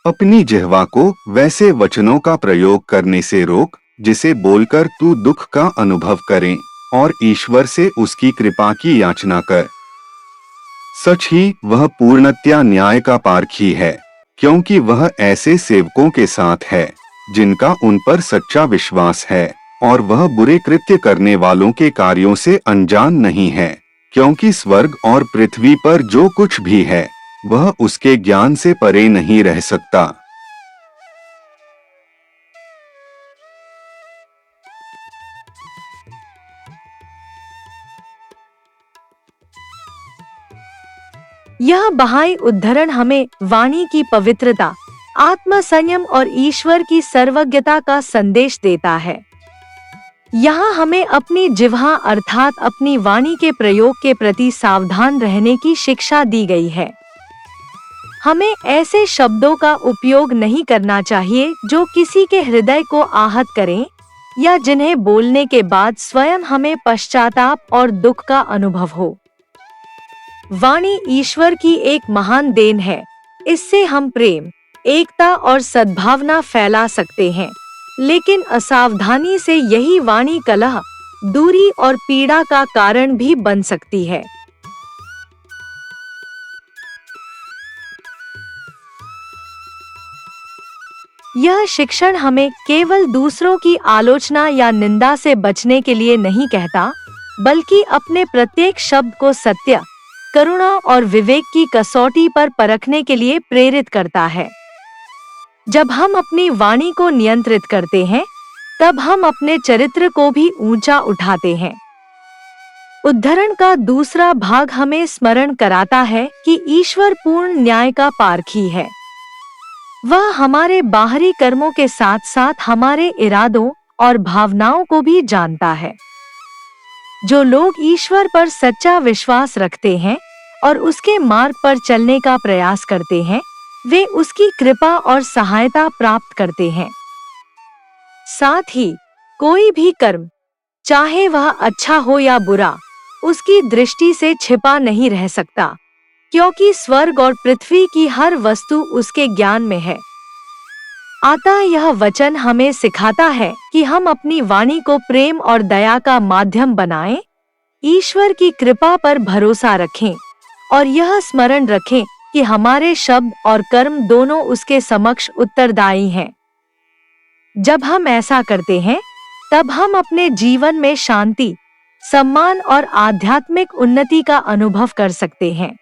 अपनी जिह्वा को वैसे वचनों का प्रयोग करने से रोक जिसे बोलकर तू दुख का अनुभव करे और ईश्वर से उसकी कृपा की याचना कर। सच ही वह पूर्णतया न्याय का पारखी है, क्योंकि वह ऐसे सेवकों के साथ है जिनका उन पर सच्चा विश्वास है और वह बुरे कृत्य करने वालों के कार्यों से अनजान नहीं है, क्योंकि स्वर्ग और पृथ्वी पर जो कुछ भी है वह उसके ज्ञान से परे नहीं रह सकता। यह बहाई उद्धरण हमें वाणी की पवित्रता, आत्म संयम और ईश्वर की सर्वज्ञता का संदेश देता है। यहाँ हमें अपनी जिह्वा अर्थात अपनी वाणी के प्रयोग के प्रति सावधान रहने की शिक्षा दी गई है। हमें ऐसे शब्दों का उपयोग नहीं करना चाहिए जो किसी के हृदय को आहत करें या जिन्हें बोलने के बाद स्वयं हमें पश्चाताप और दुख का अनुभव हो। वाणी ईश्वर की एक महान देन है। इससे हम प्रेम, एकता और सद्भावना फैला सकते हैं, लेकिन असावधानी से यही वाणी कलह, दूरी और पीड़ा का कारण भी बन सकती है। यह शिक्षण हमें केवल दूसरों की आलोचना या निंदा से बचने के लिए नहीं कहता, बल्कि अपने प्रत्येक शब्द को सत्य, करुणा और विवेक की कसौटी पर परखने के लिए प्रेरित करता है। जब हम अपनी वाणी को नियंत्रित करते हैं, तब हम अपने चरित्र को भी ऊंचा उठाते हैं। उद्धरण का दूसरा भाग हमें स्मरण कराता है कि ईश्वर पूर्ण न्याय का पारखी है। वह हमारे बाहरी कर्मों के साथ साथ हमारे इरादों और भावनाओं को भी जानता है। जो लोग ईश्वर पर सच्चा विश्वास रखते हैं और उसके मार्ग पर चलने का प्रयास करते हैं, वे उसकी कृपा और सहायता प्राप्त करते हैं। साथ ही कोई भी कर्म, चाहे वह अच्छा हो या बुरा, उसकी दृष्टि से छिपा नहीं रह सकता, क्योंकि स्वर्ग और पृथ्वी की हर वस्तु उसके ज्ञान में है। अतः यह वचन हमें सिखाता है कि हम अपनी वाणी को प्रेम और दया का माध्यम बनाएं, ईश्वर की कृपा पर भरोसा रखें और यह स्मरण रखें कि हमारे शब्द और कर्म दोनों उसके समक्ष उत्तरदायी हैं। जब हम ऐसा करते हैं, तब हम अपने जीवन में शांति, सम्मान और आध्यात्मिक उन्नति का अनुभव कर सकते हैं।